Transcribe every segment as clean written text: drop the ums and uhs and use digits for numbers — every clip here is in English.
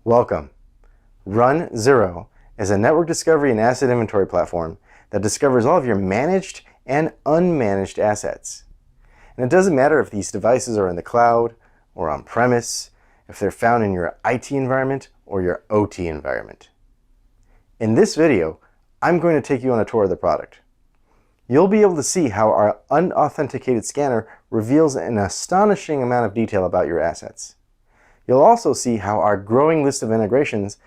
Welcome. RunZero is a network discovery and asset inventory platform that discovers all of your managed and unmanaged assets. And it doesn't matter if these devices are in the cloud or on-premise, if they're found in your IT environment or your OT environment. In this video, I'm going to take you on a tour of the product. You'll be able to see how our unauthenticated scanner reveals an astonishing amount of detail about your assets. You'll also see how our growing list of integrations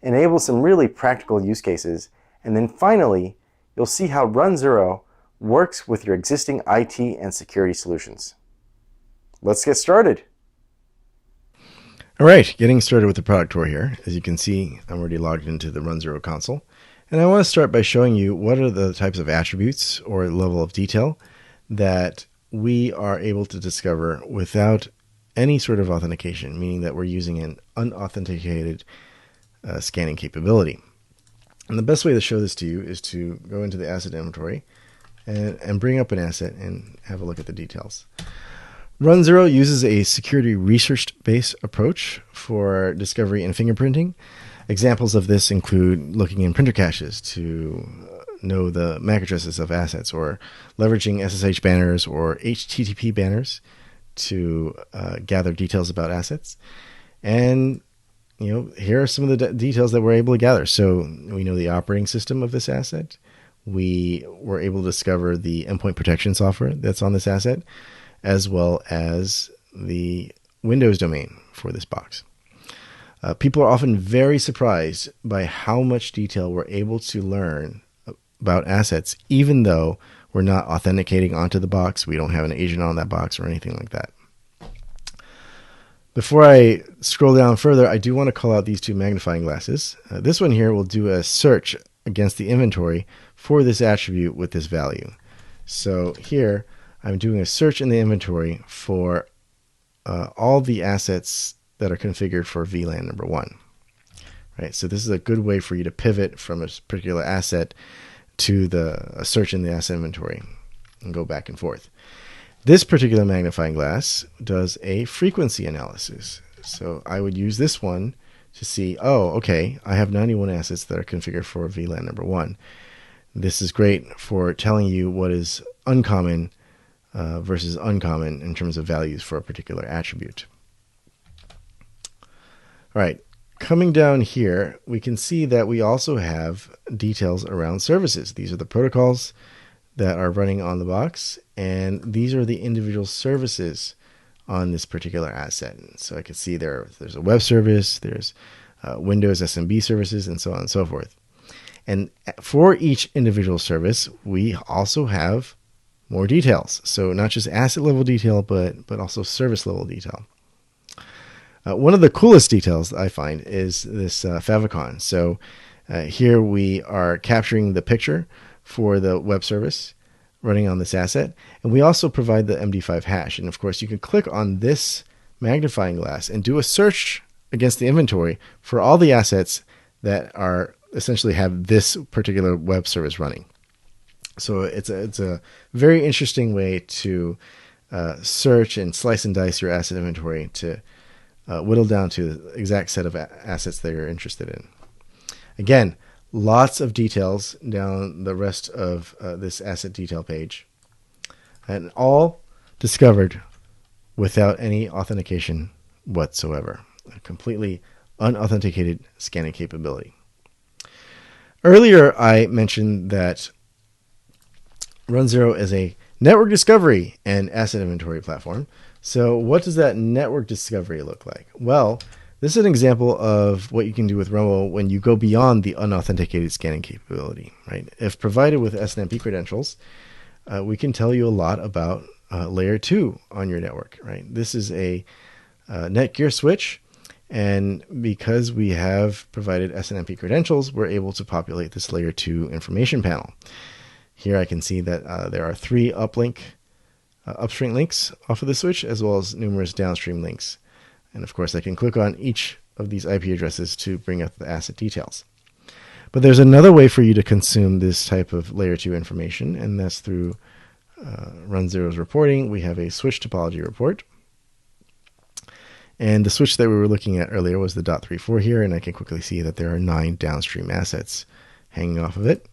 enables some really practical use cases. And then finally, you'll see how RunZero works with your existing IT and security solutions. Let's get started. All right, getting started with the product tour here. As you can see, I'm already logged into the RunZero console. And I want to start by showing you what are the types of attributes or level of detail that we are able to discover without any sort of authentication, meaning that we're using an unauthenticated scanning capability. And the best way to show this to you is to go into the asset inventory and bring up an asset and have a look at the details. RunZero uses a security research-based approach for discovery and fingerprinting. Examples of this include looking in printer caches to know the MAC addresses of assets, or leveraging SSH banners or HTTP banners to gather details about assets. And here are some of the details that we're able to gather. So we know the operating system of this asset. We were able to discover the endpoint protection software that's on this asset, as well as the Windows domain for this box. People are often very surprised by how much detail we're able to learn about assets, even though we're not authenticating onto the box. We don't have an agent on that box or anything like that. Before I scroll down further, I do want to call out these two magnifying glasses. This one here will do a search against the inventory for this attribute with this value. So here, I'm doing a search in the inventory for all the assets that are configured for VLAN number 1. Right, so this is a good way for you to pivot from a particular asset to a search in the asset inventory and go back and forth. This particular magnifying glass does a frequency analysis. So I would use this one to see, oh, okay, I have 91 assets that are configured for VLAN number 1. This is great for telling you what is uncommon versus uncommon in terms of values for a particular attribute. All right, coming down here, we can see that we also have details around services. These are the protocols that are running on the box, and these are the individual services on this particular asset. So I can see there's a web service, there's Windows SMB services, and so on and so forth. And for each individual service, we also have more details. So not just asset level detail, but also service level detail. One of the coolest details I find is this favicon. So here we are capturing the picture for the web service running on this asset. And we also provide the MD5 hash. And of course, you can click on this magnifying glass and do a search against the inventory for all the assets that are essentially have this particular web service running. So it's a very interesting way to search and slice and dice your asset inventory to whittle down to the exact set of assets that you're interested in. Again, lots of details down the rest of this asset detail page, and all discovered without any authentication whatsoever. A completely unauthenticated scanning capability. Earlier, I mentioned that RunZero is a network discovery and asset inventory platform. So what does that network discovery look like? Well, this is an example of what you can do with RunZero when you go beyond the unauthenticated scanning capability. Right? If provided with SNMP credentials, we can tell you a lot about layer 2 on your network. Right? This is a Netgear switch, and because we have provided SNMP credentials, we're able to populate this layer 2 information panel. Here I can see that there are 3 upstream links off of the switch, as well as numerous downstream links. And of course, I can click on each of these IP addresses to bring up the asset details. But there's another way for you to consume this type of layer 2 information, and that's through RunZero's reporting. We have a switch topology report. And the switch that we were looking at earlier was the .34 here, and I can quickly see that there are 9 downstream assets hanging off of it.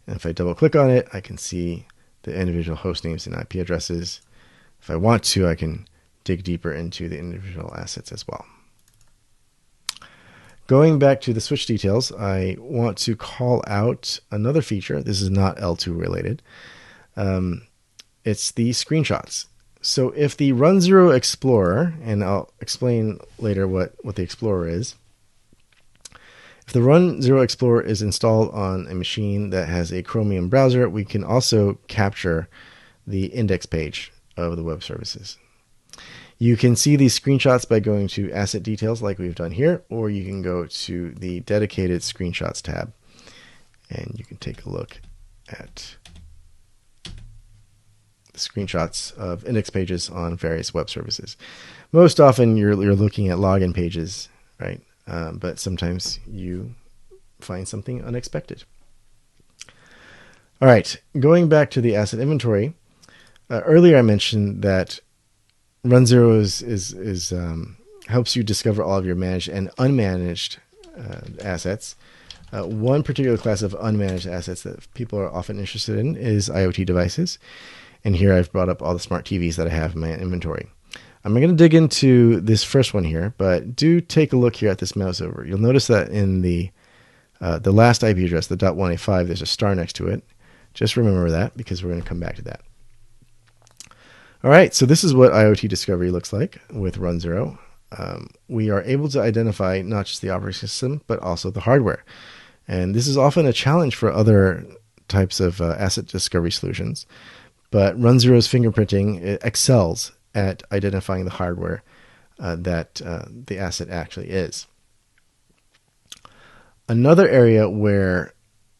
And if I double click on it, I can see the individual host names and IP addresses. If I want to, I can dig deeper into the individual assets as well. Going back to the switch details, I want to call out another feature. This is not L2 related. It's the screenshots. So if the RunZero Explorer, and I'll explain later what the Explorer is. If the RunZero Explorer is installed on a machine that has a Chromium browser, we can also capture the index page of the web services. You can see these screenshots by going to Asset Details like we've done here, or you can go to the dedicated Screenshots tab, and you can take a look at the screenshots of index pages on various web services. Most often you're looking at login pages, right? But sometimes you find something unexpected. All right, going back to the asset inventory, earlier I mentioned that RunZero is helps you discover all of your managed and unmanaged assets. One particular class of unmanaged assets that people are often interested in is IoT devices. And here I've brought up all the smart TVs that I have in my inventory. I'm going to dig into this first one here, but do take a look here at this mouse over. You'll notice that in the last IP address, the .185, there's a star next to it. Just remember that because we're going to come back to that. All right, so this is what IoT discovery looks like with RunZero. We are able to identify not just the operating system, but also the hardware. And this is often a challenge for other types of asset discovery solutions. But RunZero's fingerprinting excels at identifying the hardware that the asset actually is. Another area where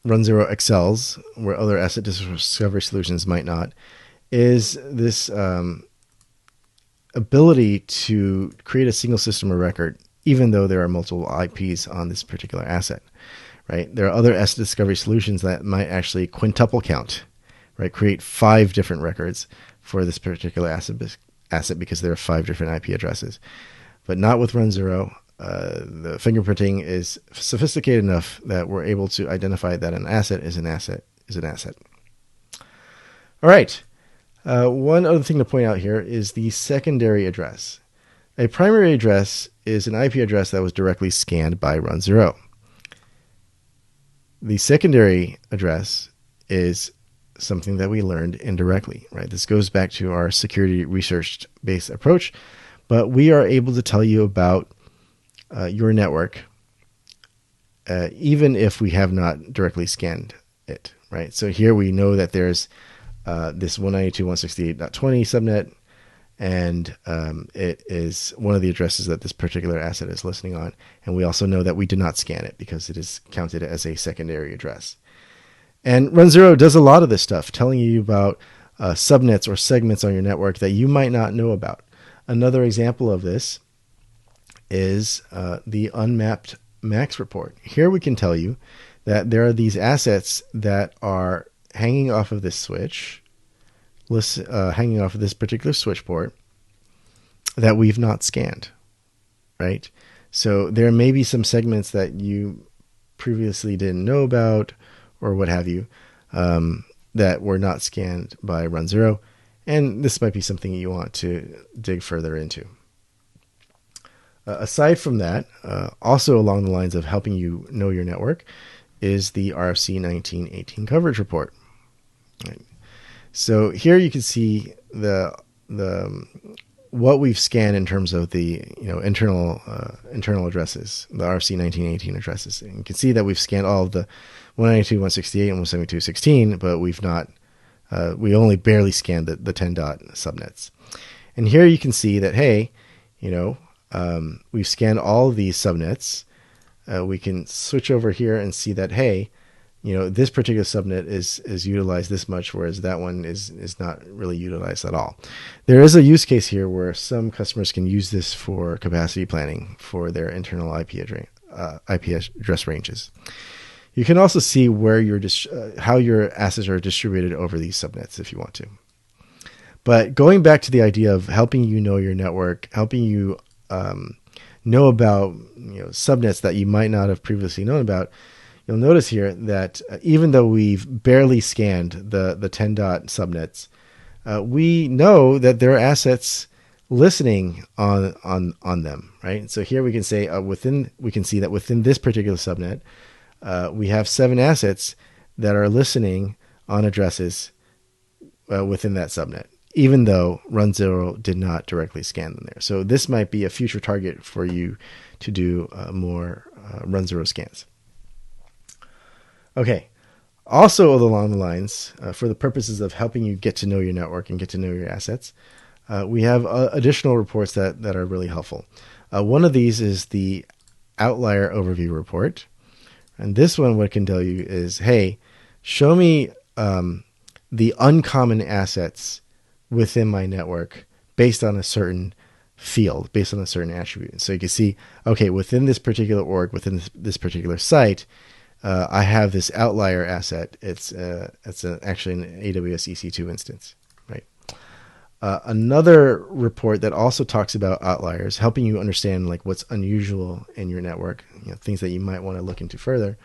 RunZero excels, where other asset discovery solutions might not, is this ability to create a single system of record, even though there are multiple IPs on this particular asset, right? There are other asset discovery solutions that might actually quintuple count, right? Create 5 different records for this particular asset because there are 5 different IP addresses, but not with RunZero. The fingerprinting is sophisticated enough that we're able to identify that an asset is an asset is an asset. All right. One other thing to point out here is the secondary address. A primary address is an IP address that was directly scanned by RunZero. The secondary address is something that we learned indirectly, right? This goes back to our security research-based approach, but we are able to tell you about your network even if we have not directly scanned it, right? So here we know that there's this 192.168.20 subnet, and it is one of the addresses that this particular asset is listening on. And we also know that we did not scan it because it is counted as a secondary address. And RunZero does a lot of this stuff, telling you about subnets or segments on your network that you might not know about. Another example of this is the unmapped MAX report. Here we can tell you that there are these assets that are hanging off of this switch, hanging off of this particular switch port that we've not scanned, right? So there may be some segments that you previously didn't know about or what have you that were not scanned by RunZero, and this might be something you want to dig further into. Aside from that, also along the lines of helping you know your network, is the RFC 1918 coverage report. Right. So here you can see the what we've scanned in terms of the internal addresses, the RFC 1918 addresses. And you can see that we've scanned all of the 192.168 and 172.16, but we've not. We only barely scanned the 10 dot subnets. And here you can see that we've scanned all of these subnets. We can switch over here and see that, hey, this particular subnet is utilized this much, whereas that one is not really utilized at all. There is a use case here where some customers can use this for capacity planning for their internal IP address ranges. You can also see where how your assets are distributed over these subnets if you want to. But going back to the idea of helping you know your network, helping you know about subnets that you might not have previously known about, you'll notice here that even though we've barely scanned the 10 dot subnets, we know that there are assets listening on them, right? So here we can say we can see that within this particular subnet, we have 7 assets that are listening on addresses within that subnet, even though RunZero did not directly scan them there. So this might be a future target for you to do more RunZero scans. Okay. Also along the lines, for the purposes of helping you get to know your network and get to know your assets, we have additional reports that are really helpful. One of these is the outlier overview report. And this one, what it can tell you is, hey, show me the uncommon assets within my network based on a certain field, based on a certain attribute. So you can see, okay, within this particular org, within this particular site, I have this outlier asset. It's actually an AWS EC2 instance, right? Another report that also talks about outliers, helping you understand like what's unusual in your network, things that you might want to look into further,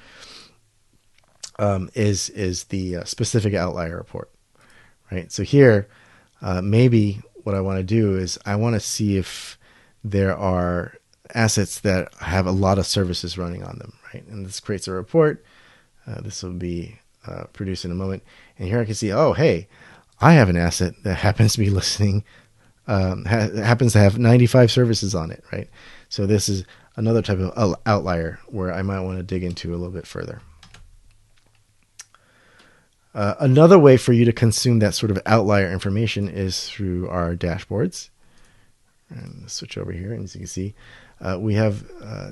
is the specific outlier report, right? So here, maybe what I want to do is I want to see if there are assets that have a lot of services running on them, right? And this creates a report. This will be produced in a moment. And here I can see, oh, hey, I have an asset that happens to be listening, happens to have 95 services on it, right? So this is another type of outlier where I might want to dig into a little bit further. Another way for you to consume that sort of outlier information is through our dashboards. And let's switch over here, and as you can see, we have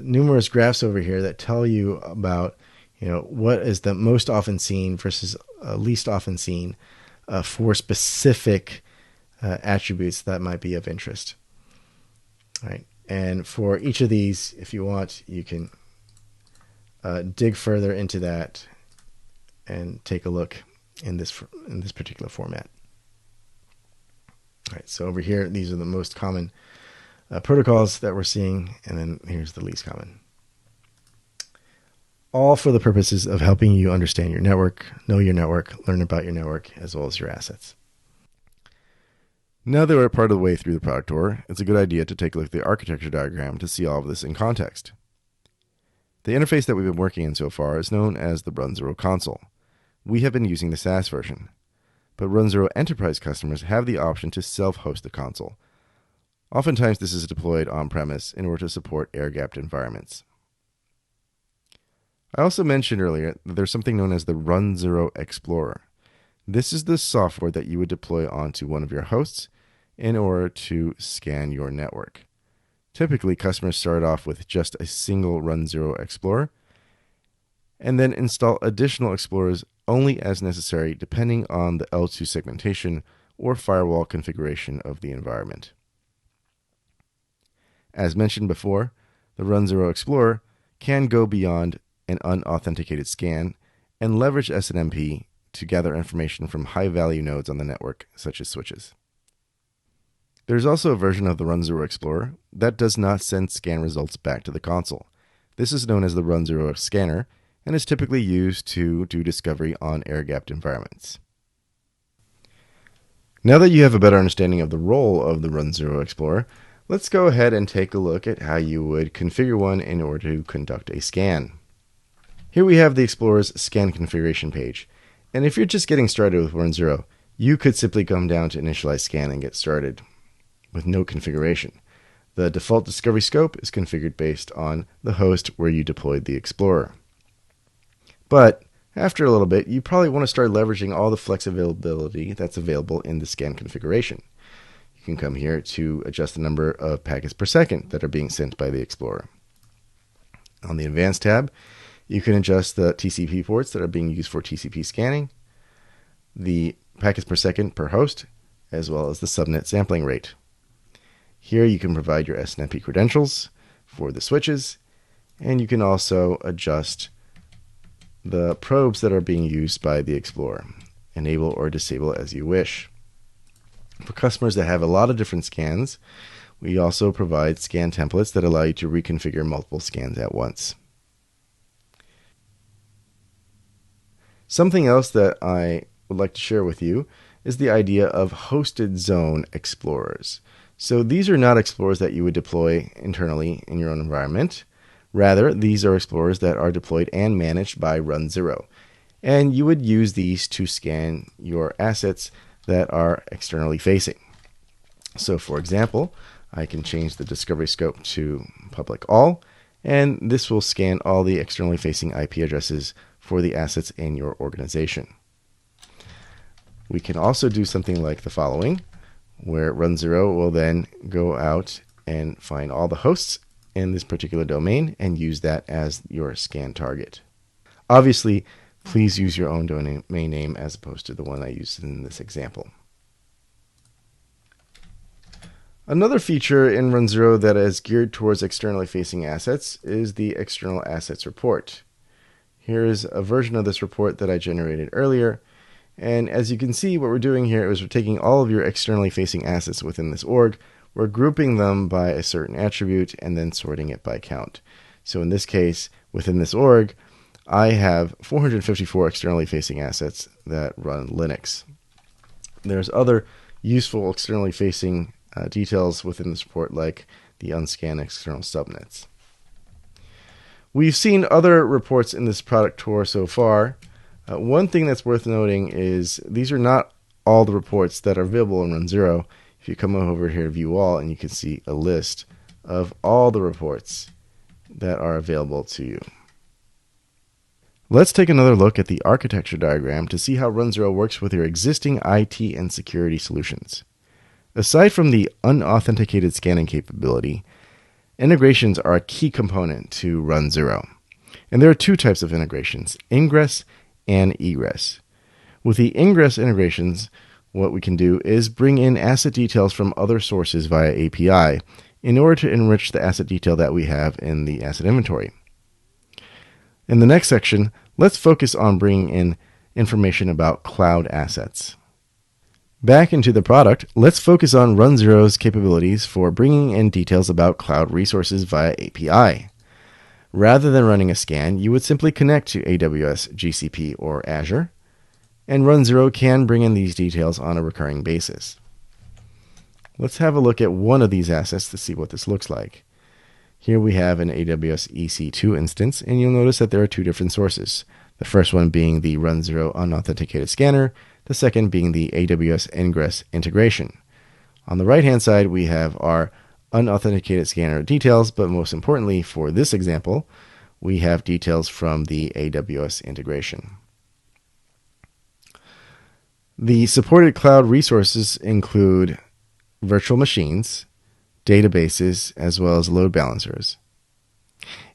numerous graphs over here that tell you about, what is the most often seen versus least often seen for specific attributes that might be of interest. All right, and for each of these, if you want, you can dig further into that and take a look in this particular format. All right, so over here, these are the most common protocols that we're seeing, and then here's the least common. All for the purposes of helping you understand your network, know your network, learn about your network, as well as your assets. Now that we're part of the way through the product tour, it's a good idea to take a look at the architecture diagram to see all of this in context. The interface that we've been working in so far is known as the RunZero console. We have been using the SaaS version, but RunZero Enterprise customers have the option to self-host the console. Oftentimes, this is deployed on-premise in order to support air-gapped environments. I also mentioned earlier that there's something known as the RunZero Explorer. This is the software that you would deploy onto one of your hosts in order to scan your network. Typically, customers start off with just a single RunZero Explorer and then install additional explorers only as necessary depending on the L2 segmentation or firewall configuration of the environment. As mentioned before, the RunZero Explorer can go beyond an unauthenticated scan and leverage SNMP to gather information from high-value nodes on the network, such as switches. There's also a version of the RunZero Explorer that does not send scan results back to the console. This is known as the RunZero Scanner and is typically used to do discovery on air-gapped environments. Now that you have a better understanding of the role of the RunZero Explorer, let's go ahead and take a look at how you would configure one in order to conduct a scan. Here we have the Explorer's scan configuration page. And if you're just getting started with RunZero, you could simply come down to initialize scan and get started with no configuration. The default discovery scope is configured based on the host where you deployed the Explorer. But after a little bit, you probably want to start leveraging all the flexibility that's available in the scan configuration. You can come here to adjust the number of packets per second that are being sent by the Explorer. On the Advanced tab, you can adjust the TCP ports that are being used for TCP scanning, the packets per second per host, as well as the subnet sampling rate. Here you can provide your SNMP credentials for the switches, and you can also adjust the probes that are being used by the Explorer, enable or disable as you wish. For customers that have a lot of different scans, We also provide scan templates that allow you to reconfigure multiple scans at once. Something else that I would like to share with you is the idea of hosted zone explorers. So these are not explorers that you would deploy internally in your own environment. Rather, these are explorers that are deployed and managed by RunZero. And you would use these to scan your assets that are externally facing. So for example, I can change the discovery scope to public all, and this will scan all the externally facing IP addresses for the assets in your organization. We can also do something like the following, where RunZero will then go out and find all the hosts in this particular domain and use that as your scan target. Obviously, please use your own domain name as opposed to the one I used in this example. Another feature in RunZero that is geared towards externally facing assets is the External Assets Report. Here is a version of this report that I generated earlier. And as you can see, what we're doing here is we're taking all of your externally facing assets within this org, we're grouping them by a certain attribute and then sorting it by count. So in this case, within this org, I have 454 externally facing assets that run Linux. There's other useful externally facing details within this report, like the unscanned external subnets. We've seen other reports in this product tour so far. One thing that's worth noting is these are not all the reports that are available in RunZero. If you come over here to View All, and you can see a list of all the reports that are available to you. Let's take another look at the architecture diagram to see how RunZero works with your existing IT and security solutions. Aside from the unauthenticated scanning capability, integrations are a key component to RunZero. And there are two types of integrations, ingress and egress. With the ingress integrations, what we can do is bring in asset details from other sources via API in order to enrich the asset detail that we have in the asset inventory. In the next section, let's focus on bringing in information about cloud assets. Back into the product, let's focus on RunZero's capabilities for bringing in details about cloud resources via API. Rather than running a scan, you would simply connect to AWS, GCP, or Azure, and RunZero can bring in these details on a recurring basis. Let's have a look at one of these assets to see what this looks like. Here we have an AWS EC2 instance, and you'll notice that there are two different sources. The first one being the RunZero unauthenticated scanner, the second being the AWS Ingress integration. On the right-hand side, we have our unauthenticated scanner details, but most importantly for this example, we have details from the AWS integration. The supported cloud resources include virtual machines, databases, as well as load balancers.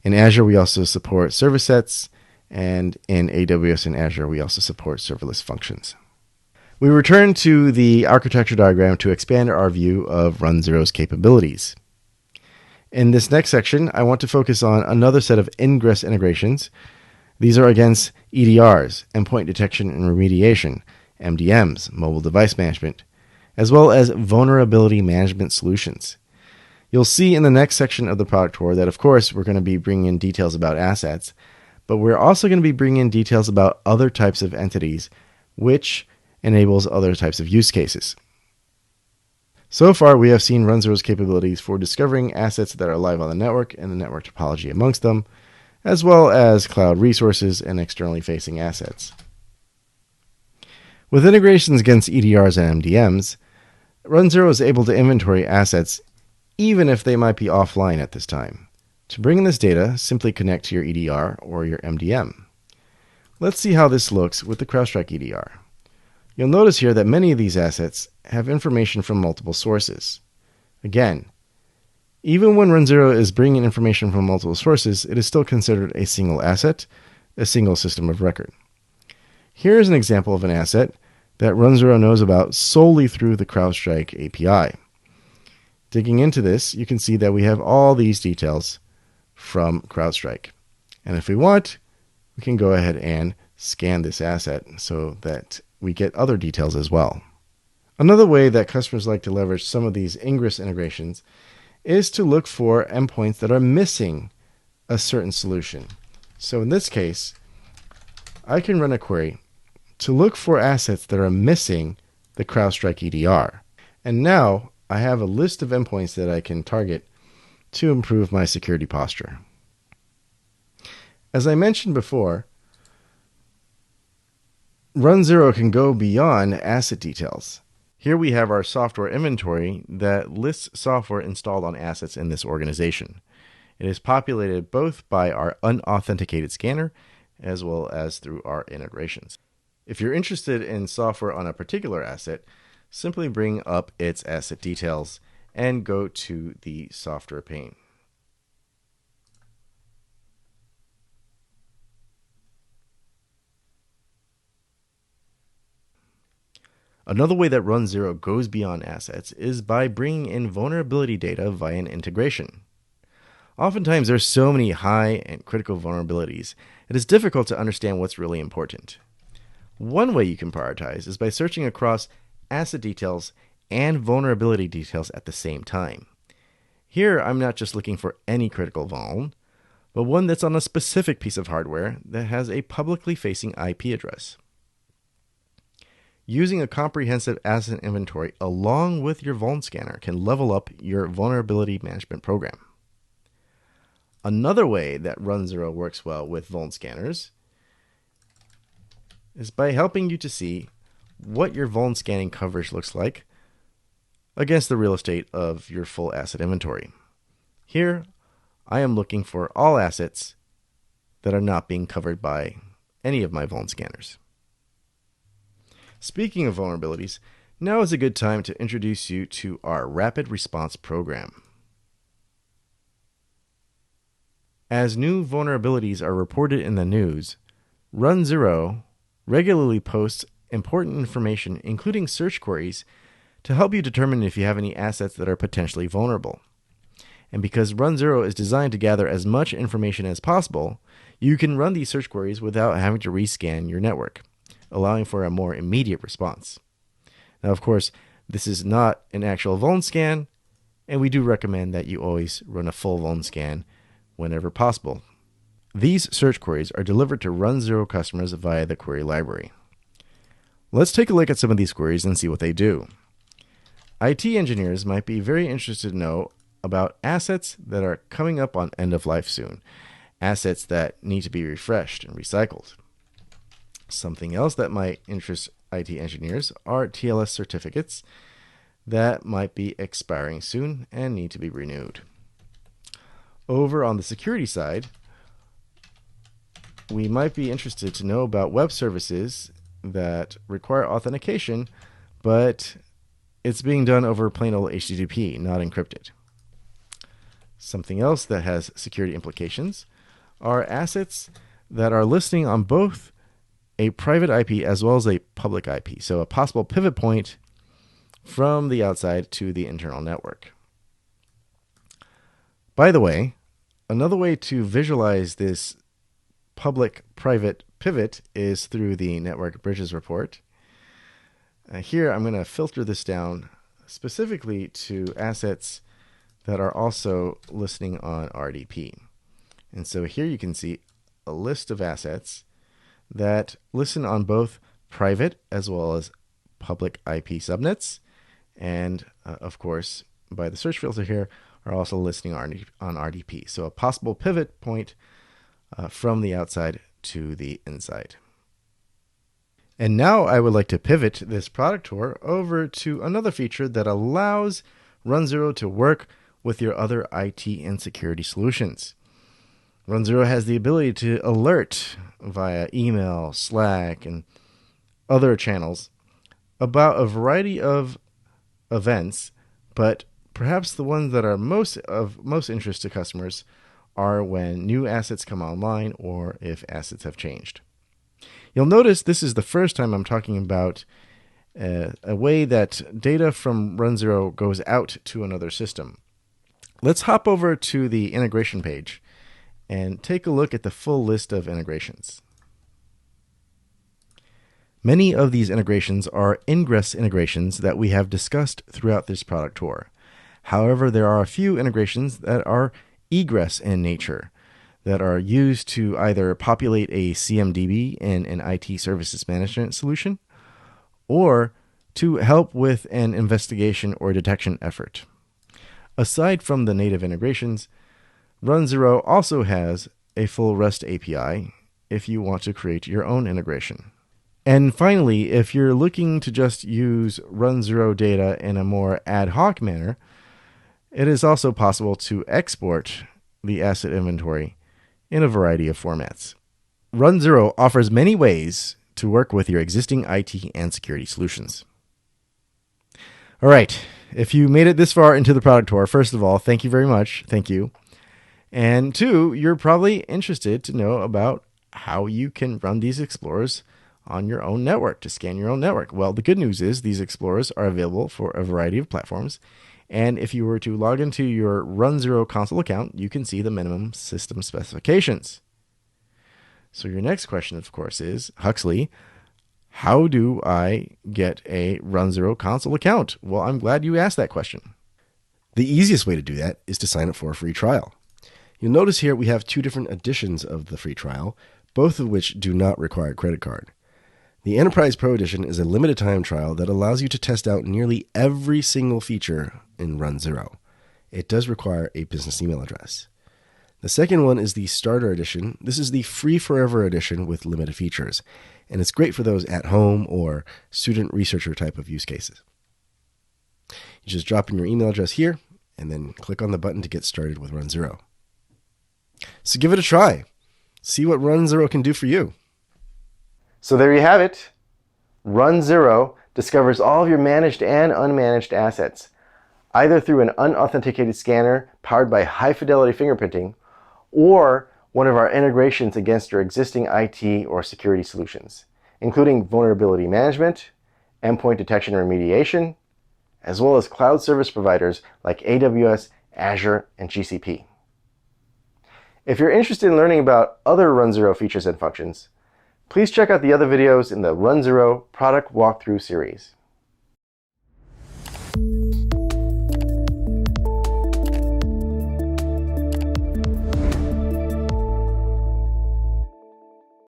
In Azure, we also support service sets, and in AWS and Azure, we also support serverless functions. We return to the architecture diagram to expand our view of RunZero's capabilities. In this next section, I want to focus on another set of ingress integrations. These are against EDRs, endpoint detection and remediation, MDMs, mobile device management, as well as vulnerability management solutions. You'll see in the next section of the product tour that, of course, we're going to be bringing in details about assets, but we're also going to be bringing in details about other types of entities, which enables other types of use cases. So far, we have seen RunZero's capabilities for discovering assets that are live on the network and the network topology amongst them, as well as cloud resources and externally facing assets. With integrations against EDRs and MDMs, RunZero is able to inventory assets even if they might be offline at this time. To bring in this data, simply connect to your EDR or your MDM. Let's see how this looks with the CrowdStrike EDR. You'll notice here that many of these assets have information from multiple sources. Again, even when RunZero is bringing information from multiple sources, it is still considered a single asset, a single system of record. Here is an example of an asset that RunZero knows about solely through the CrowdStrike API. Digging into this, you can see that we have all these details from CrowdStrike. And if we want, we can go ahead and scan this asset so that we get other details as well. Another way that customers like to leverage some of these ingress integrations is to look for endpoints that are missing a certain solution. So in this case, I can run a query to look for assets that are missing the CrowdStrike EDR. And now I have a list of endpoints that I can target to improve my security posture. As I mentioned before, RunZero can go beyond asset details. Here we have our software inventory that lists software installed on assets in this organization. It is populated both by our unauthenticated scanner as well as through our integrations. If you're interested in software on a particular asset, simply bring up its asset details and go to the software pane. Another way that RunZero goes beyond assets is by bringing in vulnerability data via an integration. Oftentimes, there's so many high and critical vulnerabilities, it is difficult to understand what's really important. One way you can prioritize is by searching across asset details and vulnerability details at the same time. Here, I'm not just looking for any critical vuln, but one that's on a specific piece of hardware that has a publicly facing IP address. Using a comprehensive asset inventory along with your vuln scanner can level up your vulnerability management program. Another way that RunZero works well with vuln scanners is by helping you to see what your vuln scanning coverage looks like against the real estate of your full asset inventory. Here, I am looking for all assets that are not being covered by any of my vuln scanners. Speaking of vulnerabilities, now is a good time to introduce you to our Rapid Response Program. As new vulnerabilities are reported in the news, RunZero regularly posts important information, including search queries, to help you determine if you have any assets that are potentially vulnerable. And because RunZero is designed to gather as much information as possible, you can run these search queries without having to rescan your network, allowing for a more immediate response. Now, of course, this is not an actual vuln scan, and we do recommend that you always run a full vuln scan whenever possible. These search queries are delivered to RunZero customers via the query library. Let's take a look at some of these queries and see what they do. IT engineers might be very interested to know about assets that are coming up on end of life soon, assets that need to be refreshed and recycled. Something else that might interest IT engineers are TLS certificates that might be expiring soon and need to be renewed. Over on the security side, we might be interested to know about web services that require authentication, but it's being done over plain old HTTP, not encrypted. Something else that has security implications are assets that are listening on both a private IP as well as a public IP, so a possible pivot point from the outside to the internal network. By the way, another way to visualize this public-private pivot is through the Network Bridges report. Here, I'm going to filter this down specifically to assets that are also listening on RDP. And so here you can see a list of assets that listen on both private as well as public IP subnets. And of course, by the search filter here, are also listening on RDP. So a possible pivot point from the outside to the inside. And now I would like to pivot this product tour over to another feature that allows RunZero to work with your other IT and security solutions. RunZero has the ability to alert via email, Slack, and other channels about a variety of events, but perhaps the ones that are most interest to customers are when new assets come online or if assets have changed. You'll notice this is the first time I'm talking about a way that data from RunZero goes out to another system. Let's hop over to the integration page and take a look at the full list of integrations. Many of these integrations are ingress integrations that we have discussed throughout this product tour. However, there are a few integrations that are egress in nature, that are used to either populate a CMDB in an IT services management solution, or to help with an investigation or detection effort. Aside from the native integrations, RunZero also has a full REST API if you want to create your own integration. And finally, if you're looking to just use RunZero data in a more ad hoc manner, it is also possible to export the asset inventory in a variety of formats. RunZero offers many ways to work with your existing IT and security solutions. All right, if you made it this far into the product tour, first of all, thank you very much. Thank you. And two, you're probably interested to know about how you can run these explorers on your own network, to scan your own network. Well, the good news is these explorers are available for a variety of platforms. And if you were to log into your RunZero console account, you can see the minimum system specifications. So your next question, of course, is, Huxley, how do I get a RunZero console account? Well, I'm glad you asked that question. The easiest way to do that is to sign up for a free trial. You'll notice here we have two different editions of the free trial, both of which do not require a credit card. The Enterprise Pro Edition is a limited time trial that allows you to test out nearly every single feature in RunZero. It does require a business email address. The second one is the Starter Edition. This is the free forever edition with limited features, and it's great for those at home or student researcher type of use cases. You just drop in your email address here and then click on the button to get started with RunZero. So give it a try. See what RunZero can do for you. So there you have it. RunZero discovers all of your managed and unmanaged assets, either through an unauthenticated scanner powered by high-fidelity fingerprinting, or one of our integrations against your existing IT or security solutions, including vulnerability management, endpoint detection and remediation, as well as cloud service providers like AWS, Azure, and GCP. If you're interested in learning about other RunZero features and functions, please check out the other videos in the RunZero product walkthrough series.